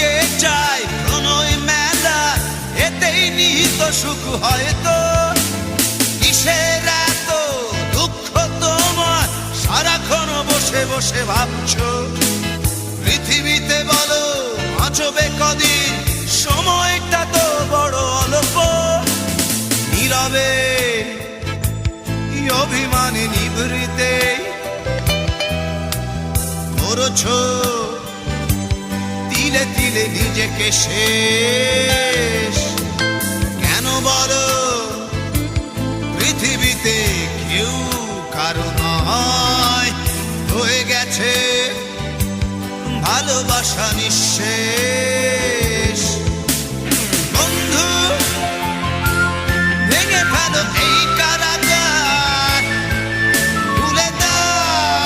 হারিয়ে যায় প্রণয় মেলা, এতেই নিহিত সুখ হয়তো। কিসের এত দুঃখ তোমার সারাক্ষণ বসে বসে ভাবছো? পৃথিবীতে বলো বাঁচবে কদিন, সময়টা তো বড় অল্প। নীরবে অভিমানে নিভৃতে করছো তিলে তিলে নিজেকে শেষ। কেন বলো পৃথিবীতে কেউ কারো নয়, হয়ে গেছে ভালোবাসা নিঃশেষ।